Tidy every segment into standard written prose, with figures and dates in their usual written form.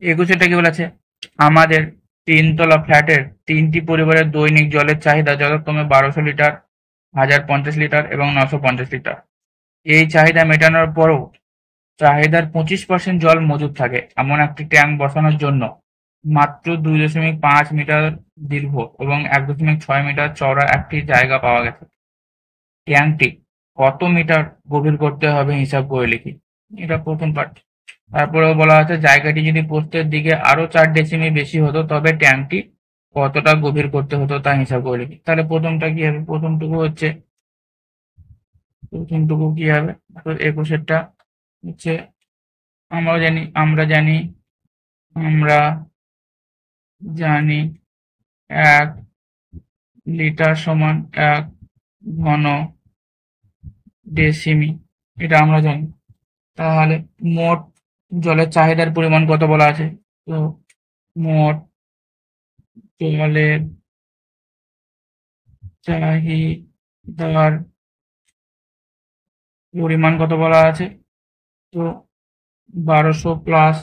21 কি বলেছে, আমাদের 3 তলা ফ্ল্যাটের 3টি পরিবারের দৈনিক জলের চাহিদা যথাক্রমে 1200 লিটার, 1050 লিটার এবং 950 লিটার। এই চাহিদা মেটানোর পরও চাহিদার 25% জল মজুদ থাকে এমন একটি ট্যাঙ্ক বসানোর জন্য মাত্র 2.5 মিটার দীর্ঘ এবং 1.6 মিটার চওড়া একটি জায়গা পাওয়া গেছে। ট্যাঙ্কটি কত মিটার গভীর করতে হবে হিসাব করে লিখি। এটা প্রথম পার্ট। তারপরেও বলা আছে জায়গাটি যদি প্রস্থের দিকে আরো 4 ডেসিমি বেশি হতো তবে ট্যাঙ্কটি কতটা গভীর করতে হতো তা হিসাব করে লিখি। তাহলে প্রথমটা কি হবে, প্রথমটুকু কি হবে, তো 21টা হচ্ছে আমরা জানি 1 লিটার সমান 1 ঘন ডেসিমি, এটা আমরা জানি। তাহলে মোট জলের চাহিদার পরিমাণ কত বলা আছে, তো মোট জলের চাহিদার পরিমাণ কত বলা আছে, তো 1200 প্লাস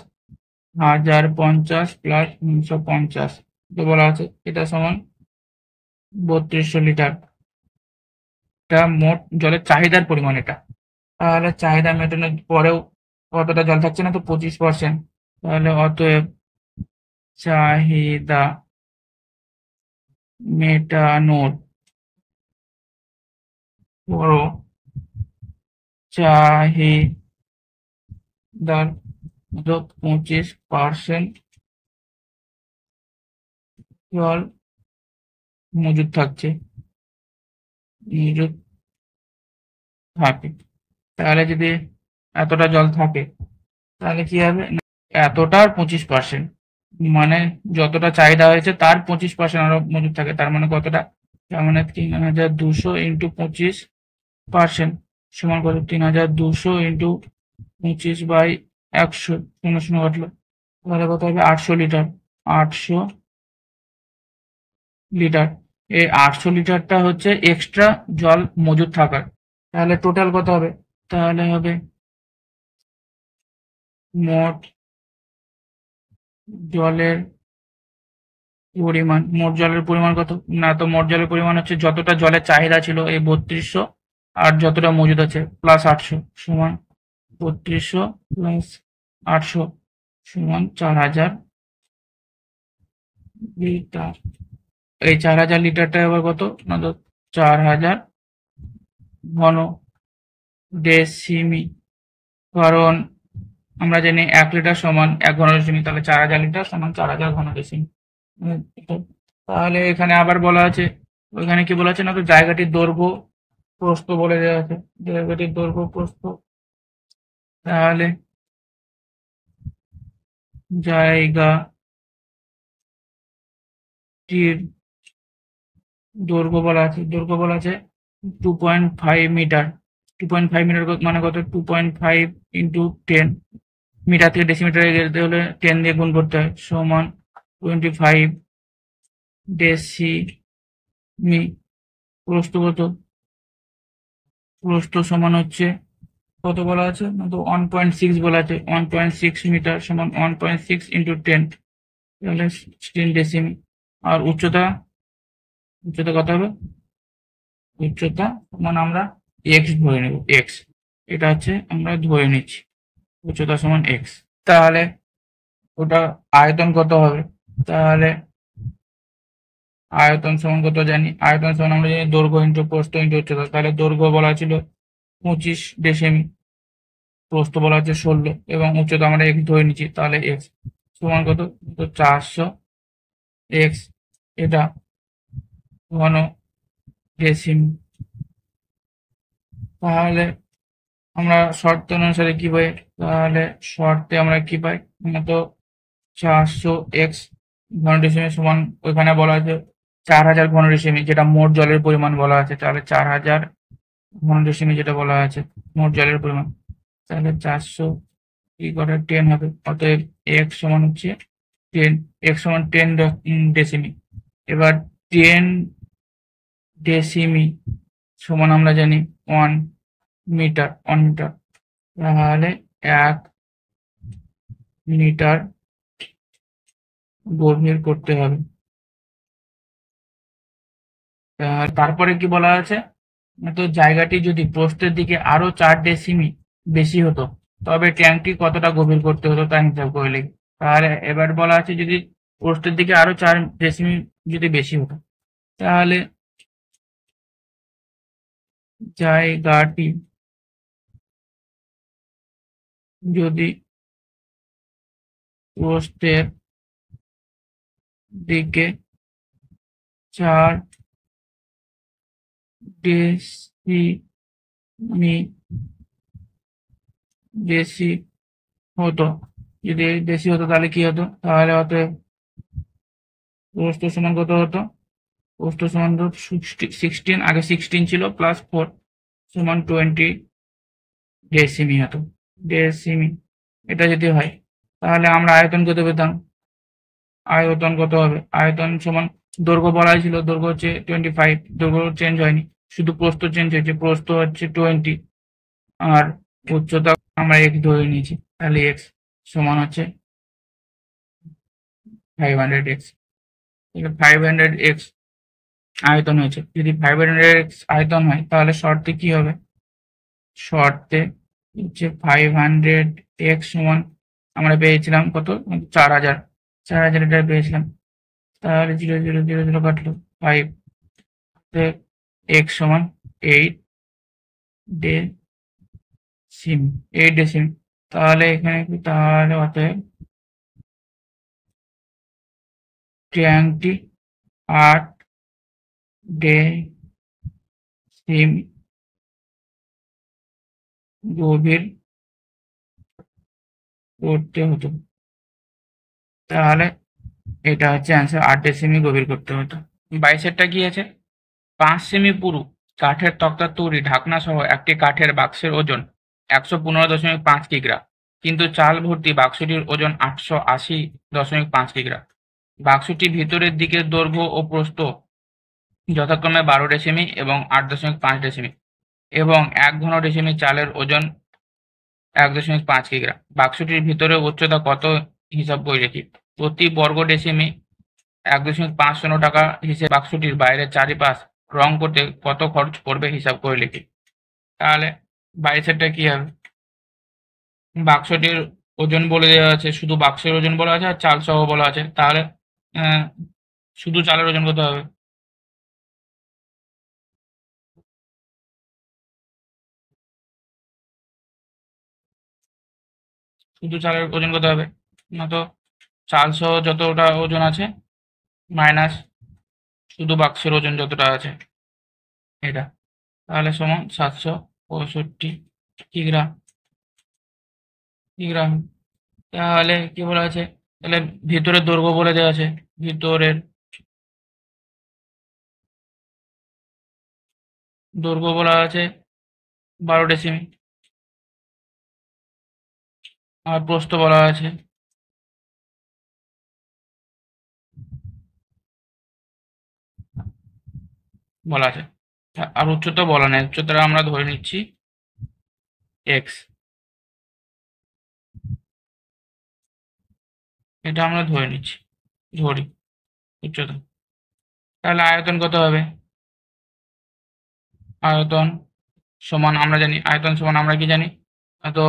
1050 প্লাস 950 তো বলা আছে, এটা সমান 3200 লিটার। এটা মোট জলের চাহিদার পরিমাণ এটা। তাহলে চাহিদা মেটানোর পরেও কতটা জল থাকছে না, তো 25%। তাহলে অতএব চাহিদা মেটানোর পরও চাহিদার 25% জল মজুদ থাকে। তাহলে যদি এতটা জল থাকে তাহলে কি হবে, এতটার 25%, মানে যতটা চাহিদা হয়েছে তার 25% আরো মজুদ থাকে। তার মানে কতটা, তার মানে 3200 ইন্টু 25% সমান কত, 3200 ইন্টু 25/100, 0 ঘটলো, তাহলে কত হবে 800 লিটার। 800 লিটার, এই 800 লিটারটা হচ্ছে এক্সট্রা জল মজুদ থাকার। তাহলে টোটাল কত হবে, তাহলে হবে মোট জলের পরিমাণ কত না, তো মোট জলের পরিমাণ হচ্ছে যতটা জলের চাহিদা ছিল এই 3200 আর যতটা মজুদ আছে প্লাস 800 সমান 3200 প্লাস 800 সমান 4000 লিটার। এই 4000 লিটারটা এবার কত না, তো 4000 ঘন ডেসিমি, কারণ আমরা জানি 1 লিটার সমান 1 ঘন ডেসিমি, তাহলে 4000 লিটার সমান 4000 ঘন ডেসিমি। তাহলে এখানে আবার বলা আছে, ওইখানে কি বলা আছে না, তো জায়গাটির দৈর্ঘ্য প্রস্থ বলে দেওয়া আছে, জায়গাটির দৈর্ঘ্য প্রস্থ। তাহলে জায়গাটির দৈর্ঘ্য বলা আছে 2.5 মিটার। 2.5 মিটার মানে কত, 2.5 ইন্টু 10, মিটার থেকে ডেসিমিটারে যেতে হলে 10 দিয়ে গুণ করতে হয়, সমান 25 ডেসিমি। প্রস্থ কত, প্রস্থ সমান হচ্ছে কত বলা আছে না, তো 1.6 বলা আছে, 1.6 মিটার সমান 1.6 ইন্টু 10, তাহলে 16 ডেসিমি। আর উচ্চতা কত হবে, উচ্চতা সমান আমরা এক্স ধরে নেব, এক্স, এটা হচ্ছে আমরা ধরে নিচ্ছি উচ্চতা সমান এক্স। তাহলে ওটা আয়তন কত হবে, তাহলে আয়তন সমান কত জানি, আয়তন সমান আমরা জানি দৈর্ঘ্য ইন্টু প্রস্থ ইন্টু উচ্চতা। তাহলে দৈর্ঘ্য বলা ছিল 25 ডেসিমি, প্রস্থ বলা হচ্ছে 16 এবং উচ্চতা আমরা এক্স ধরে নিচ্ছি, তাহলে এক্স সমান কত, তো 400 এক্স, এটা ঘন ডেসিমি। তাহলে আমরা শর্ত অনুসারে কি পাই, তাহলে শর্তে আমরা কি পাই না, তো 400 এক্স ঘন ডেসিমি সমান, ওইখানে বলা আছে 4000 ঘন ডেসিমি, যেটা মোট জলের পরিমাণ বলা আছে। তাহলে 4000 ঘন ডেসিমি যেটা বলা আছে মোট জলের পরিমাণ, তাহলে 400 কি করে 10 হবে, অতএব এক্স সমান হচ্ছে 10, এক্স সমান 10 ডেসিমি। এবার 10 ডেসিমি সমান আমরা জানি 1 মিটার, তাহলে 1 লিটার গভীর করতে হবে। তারপরে কি বলা আছে, তো জায়গাটি যদি প্রস্থের দিকে আরো 4 ডেসিমি বেশি হতো তবে ট্যাঙ্কটি কতটা গভীর করতে হতো তা হিসাব করে লিখি। তাহলে এবার বলা আছে যদি প্রস্থের দিকে আরো 4 ডেসিমি যদি বেশি হতো তাহলে জায়গাটি যদি প্রস্থের দিকে 4 ডেসিমি বেশি হতো, যদি বেশি হতো তাহলে কি হতো, তাহলে অতএব প্রস্থ সমান কত হতো, প্রস্থ সমান 16, আগে 16 ছিল +4 সমান 20 ডেসিমি হতো। ডেসিমি এটা যদি হয় তাহলে আমরা আয়তন কত পেতাম, আয়তন কত হবে, আয়তন সমান দৈর্ঘ্য বলাই ছিল, দৈর্ঘ্য হচ্ছে 25, দৈর্ঘ্য চেঞ্জ হয়নি, শুধু প্রস্থ চেঞ্জ হয়েছে, প্রস্থ হচ্ছে 20 আর উচ্চতা আমরা x ধরে নিয়েছি, তাহলে x সমান হচ্ছে 500x। 500x আয়তন হয়েছে, যদি 500x আয়তন হয় তাহলে শর্তে কি হবে, শর্তে হচ্ছে 500x সমান আমরা পেয়েছিলাম কত, 4000, 4000 এটা পেয়েছিলাম, তাহলে 0 0 0 0 কাটলো 5, x সমান 8 ডেসিমি, তাহলে এখানে কি, তাহলে অতএব ট্যাঙ্কটি 8 ডেসিমি গভীর করতে হতো, তাহলে এটা হচ্ছে অ্যান্সার, 8 ডেসিমি গভীর করতে হতো। 22এরটা কি আছে, 5 সেমি পুরু কাঠের তক্তার তৈরি ঢাকনা সহ একটি কাঠের বাক্সের ওজন 115.5 কিগ্রা, কিন্তু চাল ভর্তি বাক্সটির ওজন 880.5 কিগ্রা। বাক্সটি ভিতরের দিকের দৈর্ঘ্য ও প্রস্থ যথাক্রমে 12 ডেসিমি এবং 8.5 ডেসিমি এবং 1 ঘন ডেসিমি চালের ওজন 1.5 কিগ্রা। বাক্সটির ভিতরে উচ্চতা কত হিসাব করে লিখি। প্রতি বর্গ ডেসিমি 1.50 টাকা হিসেবে বাক্সটির বাইরের চারিপাশ রং করতে কত খরচ পড়বে হিসাব করে লিখি। তাহলে 22এরটা কি হবে, বাক্সটির ওজন বলে দেওয়া আছে, শুধু বাক্সের ওজন বলা আছে আর চাল সহ বলা আছে, তাহলে শুধু চালের ওজন কত হবে, শুধু চালের ওজন কত হবে না, তো চাল সহ যতটা ওজন আছে মাইনাস শুধু বাক্সের ওজন যতটা আছে এটা, তাহলে সমান 765 কিগ্রা, কিগ্রাম। তাহলে কি বলা আছে, তাহলে ভিতরের দৈর্ঘ্য বলে দেওয়া আছে, ভিতরের দৈর্ঘ্য বলা আছে 12 ডেসিমি আর প্রস্থ বলা আছে বলা আছে, আর উচ্চতা বলা নেই, উচ্চতা আমরা ধরে নিচ্ছি x, এটা আমরা ধরে নিচ্ছি, ধরি উচ্চতা। তাহলে আয়তন কত হবে, আয়তন সমান আমরা জানি, আয়তন সমান আমরা কি জানি, তো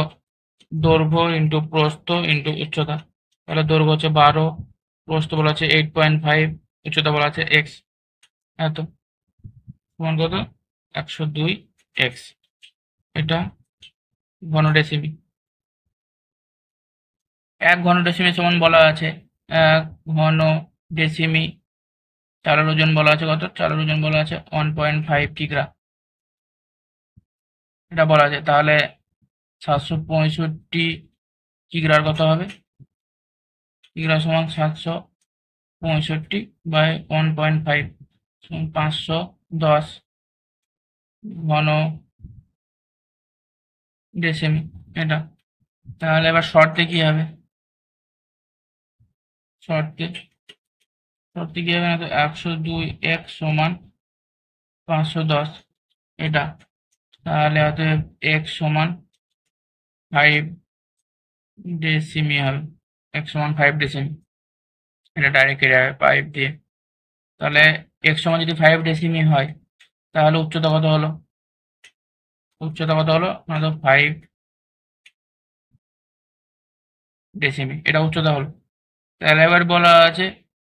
দৈর্ঘ্য ইন্টু প্রস্থ ইন্টু উচ্চতা, তাহলে দৈর্ঘ্য হচ্ছে 12, প্রস্থ বলা আছে 8.5, উচ্চতা বলা আছে x, এত সমান কত 102x, এটা ঘনডেসিমি। 1 ঘনডেসিমি সমান বলা আছে 1 ঘনডেসিমি, চালের ওজন বলা আছে কত, চালের ওজন বলা আছে 1.5 কিগ্রা, এটা বলা আছে, তাহলে 765 কিগ্রার কত হবে, কিগ্রা সমান 765/1.5 সমান 510 ঘন ডেসিমি এটা। তাহলে এবার শর্তে কি হবে, শর্তে শর্তে কি হবে না, তো 102x সমান 510 এটা, তাহলে অতএব x সমান 5 ডেসিমি হবে, x সমান 5 ডেসিমি, এটা ডাইরেক্ট কেটে যাবে 5 দিয়ে। তাহলে x সমান যদি 5 ডেসিমি হয় তাহলে উচ্চতা কত হলো? উচ্চতা কত হলো না, তো 5 ডেসিমি, এটা উচ্চতা হলো। তাহলে এবার বলা আছে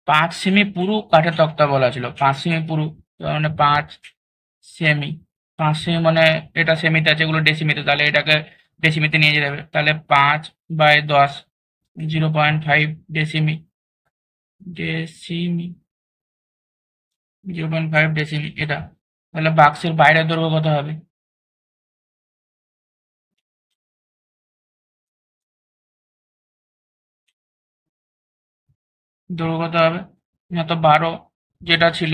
5 সেমি পুরু কাঠের তক্তা বলা ছিল, 5 সেমি পুরু, তার মানে 5 সেমি, 5 সেমি মানে এটা সেমিতে আছে, এগুলো ডেসিমিতে, তাহলে এটাকে ডেসিমিতে নিয়ে যেতে হবে। তাহলে 5/10, 0.5 ডেসিমি, ডেসিমি 0.5 ডেসিমি এটা। তাহলে বাক্সের বাইরের দৈর্ঘ্য কত হবে? দৈর্ঘ্য কত হবে না, তো 12 যেটা ছিল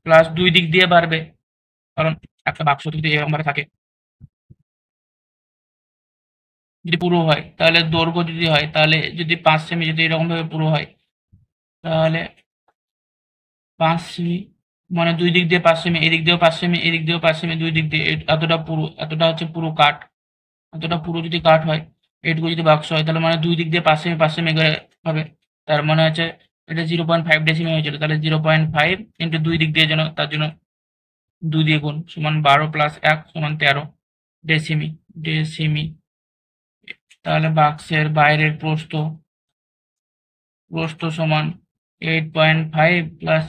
প্লাস 2 দিক দিয়ে বাড়বে, কারণ একটা বাক্স যদি এরকম ভাবে থাকে, যদি পুরো হয় তাহলে দৈর্ঘ্য যদি হয়, তাহলে যদি 5 সেমি যদি এরকম ভাবে পুরো হয় তাহলে 5 সেমি মানে 2 দিক দিয়ে 5 সেমি, এদিক দিয়েও 5 সেমি, এদিক দিয়েও 5 সেমি, 2 দিক দিয়ে এতটা পুরো, এতটা হচ্ছে পুরো কাঠ, এতটা পুরো যদি কাঠ হয়, এইটুকু যদি বাক্স হয়, তাহলে মানে 2 দিক দিয়ে 5 সেমি 5 সেমি করে হবে। তার মানে হচ্ছে এটা 0.5 ডেসিমি হয়েছিল, তাহলে 0.5 ইন্টু 2 দিক দিয়ে, জন্য তার জন্য 2 দিয়ে গুণ, সমান 12 প্লাস 1 সমান 13 ডেসিমি, ডেসিমি। তাহলে বাক্সের বাইরের প্রস্থ, প্রস্থ সমান 8.5 প্লাস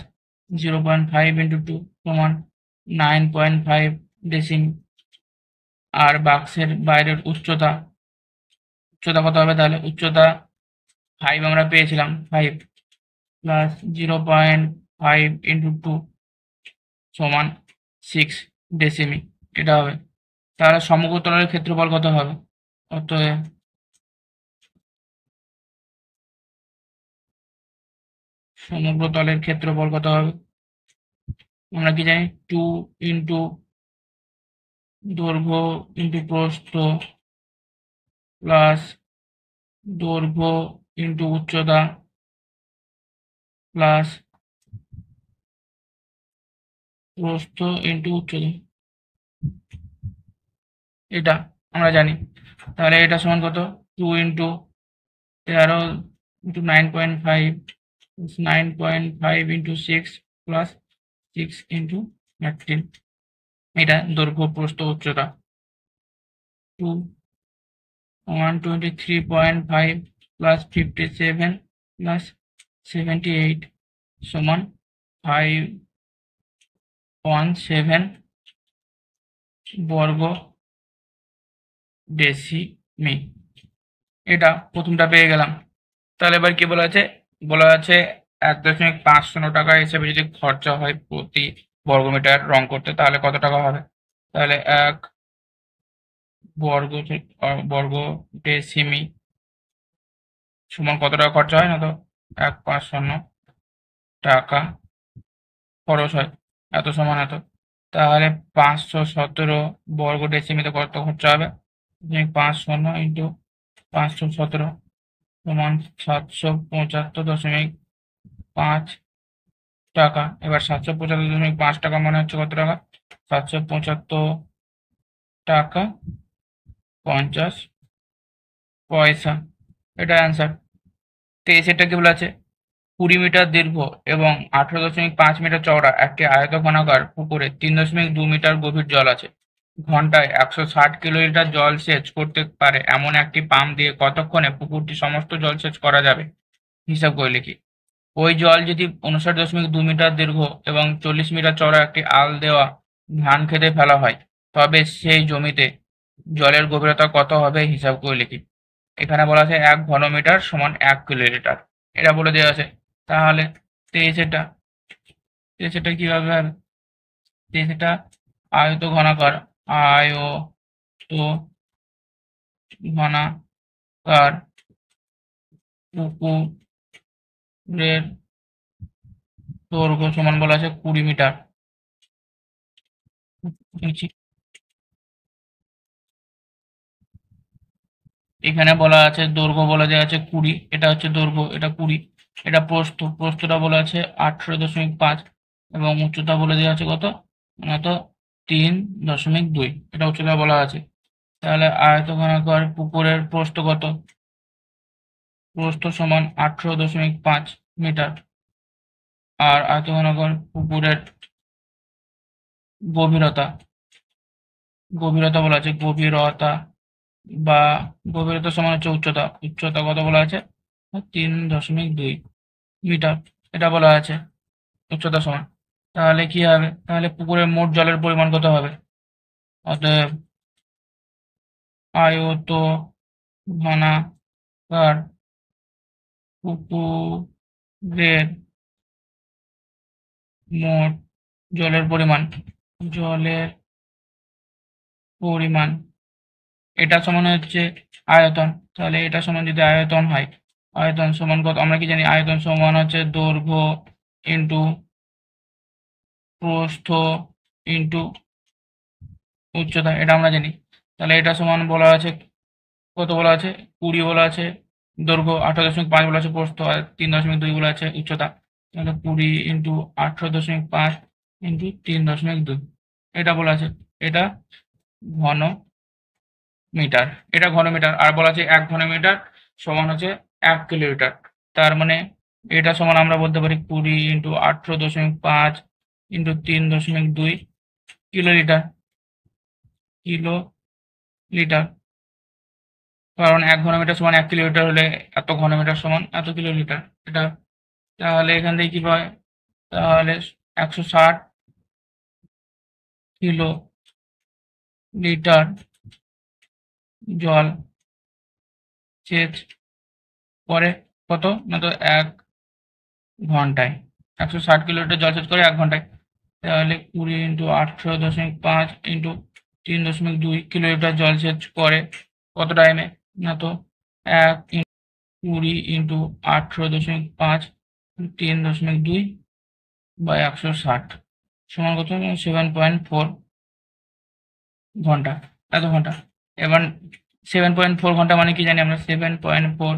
0.5 ইন্টু 2 সমান 9.5 ডেসিমি। আর বাক্সের বাইরের উচ্চতা, উচ্চতা কত হবে? তাহলে উচ্চতা 5 আমরা পেয়েছিলাম, 5 প্লাস 0.5 ইন্টু 2 সমান 6 ডেসিমি, এটা হবে। তাহলে সমগ্র তলের ক্ষেত্রফল কত হবে? অতএব সমগ্র তলের ক্ষেত্রফল কত হবে? আমরা কি জানি? 2 ইন্টু দৈর্ঘ্য ইন্টু প্রস্থ প্লাস দৈর্ঘ্য ইন্টু উচ্চতা প্লাস প্রস্থ ইন্টু উচ্চতা, এটা আমরা জানি। তাহলে এটা সমান কত? 2 into 13 into 9.5, 9.5 into 6 plus 6 into 18, এটা দৈর্ঘ্য প্রস্থ উচ্চতা। 2 123.5 প্লাস 57 প্লাস 78 সমান 517 বর্গ ডেসিমি, এটা প্রথমটা পেয়ে গেলাম। তাহলে এবার কি বলা আছে? বলা আছে 1.50 টাকা হিসেবে যদি খরচা হয় প্রতি বর্গমিটার রং করতে, তাহলে কত টাকা হবে? তাহলে 1 বর্গ ডেসিমি সমান কত টাকা খরচা হয়, না তো 150 টাকা খরচ হয়, এত সমান এত। তাহলে 517 বর্গ ডেসিমিতে কত খরচা হবে? 50 ইন্টু 517 সমান 775.5 টাকা। এবার 775.5 টাকা মানে হচ্ছে কত টাকা? 775 টাকা 50 পয়সা, এটা অ্যান্সার। তো সেটা কি বলা আছে? 20 মিটার দীর্ঘ এবং 18.5 মিটার চওড়া একটি আয়তঘনাকার পুকুরে 3.2 মিটার গভীর জল আছে। ঘন্টায় 160 কিলোলিটার জল সেচ করতে পারে এমন একটি পাম্প দিয়ে কতক্ষণে পুকুরটি সমস্ত জল সেচ করা যাবে? হিসাব করে লিখি। ওই জল যদি 59.2 মিটার দীর্ঘ এবং 40 মিটার চওড়া একটি আল দেওয়া ধান খেতে ফেলা হয়, তবে সেই জমিতে জলের গভীরতা কত হবে? হিসাব করে লিখি। এখানে বলা আছে 1 ঘনমিটার সমান 1 কিলোলিটার, এটা বলে দেওয়া আছে। তাহলে তেইশেটা, তেইশেটা কিভাবে হবে? তেইশেটা আয়ত ঘনাকার, আয়ত ঘনাকার পুকুরের দৈর্ঘ্য সমান বলা আছে 20 মিটার। এখানে বলা আছে দৈর্ঘ্য বলা দেওয়া আছে 20, এটা হচ্ছে দৈর্ঘ্য, এটা 20, এটা প্রস্থ, প্রস্থটা বলা আছে 18.5 এবং উচ্চতা বলে দেওয়া আছে কত? না তো 3.2, এটা উচ্চতা বলা আছে। তাহলে আয়তঘনাকার পুকুরের প্রস্থ কত? প্রস্থ সমান 18.5 মিটার। আর আয়তঘনকের পুকুরের গভীরতা বলা আছে গভীরতা বা গভীরতা সমান হচ্ছে উচ্চতা। উচ্চতা কত বলা আছে? 3.2 মিটার এটা বলা আছে উচ্চতা সমান। তাহলে কি হবে? তাহলে পুকুরের মোট জলের পরিমাণ কত হবে? অতএব আয়তঘনাকার পুকুরের মোট জলের পরিমাণ এটা সমান হচ্ছে আয়তন। তাহলে এটা সমান যদি আয়তন হয়, আয়তন সমান কত? আমরা কি জানি? আয়তন সমান হচ্ছে দৈর্ঘ্য ইন্টু প্রস্থ ইন্টু উচ্চতা, এটা আমরা জানি। তাহলে এটা সমান বলা আছে কত বলা আছে? 20 বলা আছে দৈর্ঘ্য, 18.5 বলা আছে প্রস্থ, আর 3.2 বলা আছে উচ্চতা। তাহলে 20 ইন্টু 18.5 ইন্টু 3.2 এটা বলা আছে। এটা ঘন মিটার। এটা ঘনমিটার। আর বলা আছে 1 ঘনমিটার সমান হচ্ছে 1 কিলোমিটার। তার মানে এটা সমান আমরা বলতে পারি 20 ইন্টু 18.5 ইন্টু 3.2 কিলোলিটার। কিলোলিটার, কারণ 1 ঘনমিটার সমান 1 কিলোমিটার হলে এত ঘনমিটার সমান এত কিলোলিটার। এটা তাহলে এখান থেকে কি পায়? তাহলে 160 কিলোলিটার জল সেচ করে কত? না তো 1 ঘন্টায়। 160 কিলোলিটার জল সেচ করে 1 ঘন্টায়। তাহলে 20 ইন্টু 18.5 ইন্টু 3.2 কিলোলিটার জল সেচ করে কত টাইমে? না তো 20 ইন্টু 18.5 3.2 বাই 160 সমান কত? 7.4 ঘন্টা। এত ঘন্টা। এবার 7.4 ঘন্টা মানে কি জানি আমরা? 7.4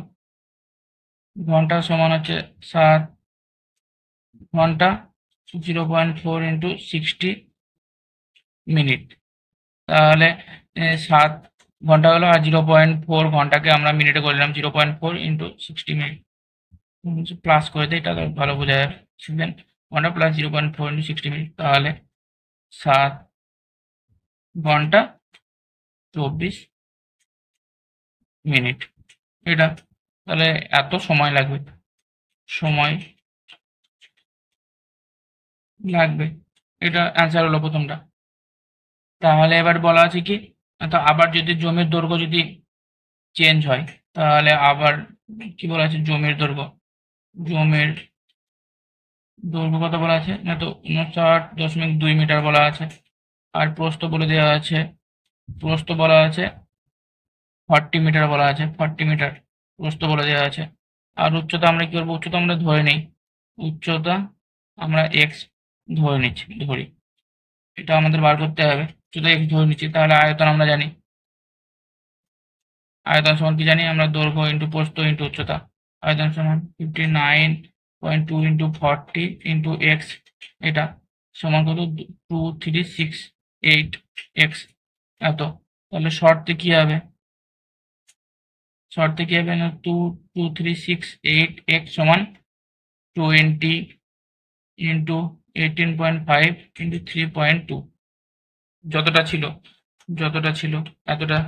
ঘন্টা সমান হচ্ছে 7 ঘন্টা 0.4 ইন্টু 60 মিনিট। তাহলে 7 ঘন্টা হলো, আর 0.4 ঘন্টাকে আমরা মিনিটে করে নিলাম। 0.4 ইন্টু 60 মিনিট প্লাস করে দিই, এটা ভালো বোঝা যাবে। 7 ঘন্টা প্লাস 0.4 ইন্টু 60 মিনিট, তাহলে 7 ঘন্টা 24 মিনিট। এটা তাহলে এত সময় লাগবে। এটা অ্যান্সার হলো প্রথমটা। তাহলে এবার বলা আছে কি? তো আবার যদি জমির দৈর্ঘ্য যদি চেঞ্জ হয়, তাহলে আবার কি বলা আছে? জমির দৈর্ঘ্য কত বলা আছে? না তো 59.2 মিটার বলা আছে। আর প্রস্থ বলে দেওয়া আছে, প্রস্থ বলা আছে 40 মিটার বলা আছে। 40 মিটার প্রস্থ বলে দেওয়া আছে। আর উচ্চতা আমরা কি করবো? উচ্চতা আমরা ধরে নিই। উচ্চতা আমরা এক্স ধরি। এটা আমাদের বার করতে হবে। উচ্চতা এক্স ধরে নিচ্ছি। তাহলে আয়তন আমরা জানি। আয়তন সমান কি জানি আমরা? দৈর্ঘ্য ইন্টু প্রস্থ ইন্টু উচ্চতা। আয়তন সমান 59.2 ইন্টু 40 ইন্টু এক্স, এটা সমান কত? 2368 এক্স এত। তাহলে শর্তে কি হবে? না 2368 এক্স সমান 20 ইন্টু 18.5 ইন্টু 3.2 যতটা ছিল এতটা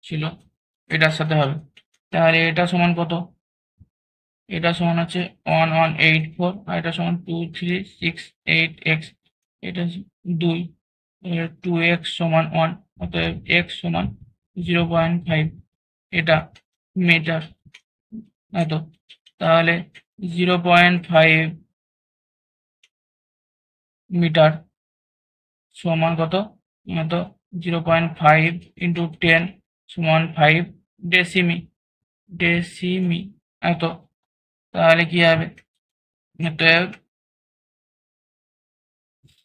ছিল, এটার সাথে হবে। তাহলে এটা সমান কত? এটা সমান হচ্ছে 1184, আর এটা সমান 2368 এক্স। এটা 2, 2x সমান 1, অতএব x সমান 0.5, এটা মিটার। এত। তাহলে 0.5 মিটার সমান কত? এত 0.5 ইন্টু 10 সমান 5 ডেসিমি এত। তাহলে কি হবে? অতএব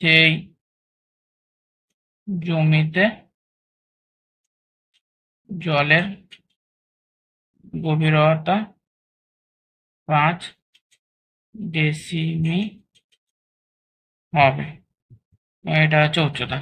সেই জমিতে জলের গভীরতা 5 ডেসিমি হবে। এটা হচ্ছে উচ্চতা।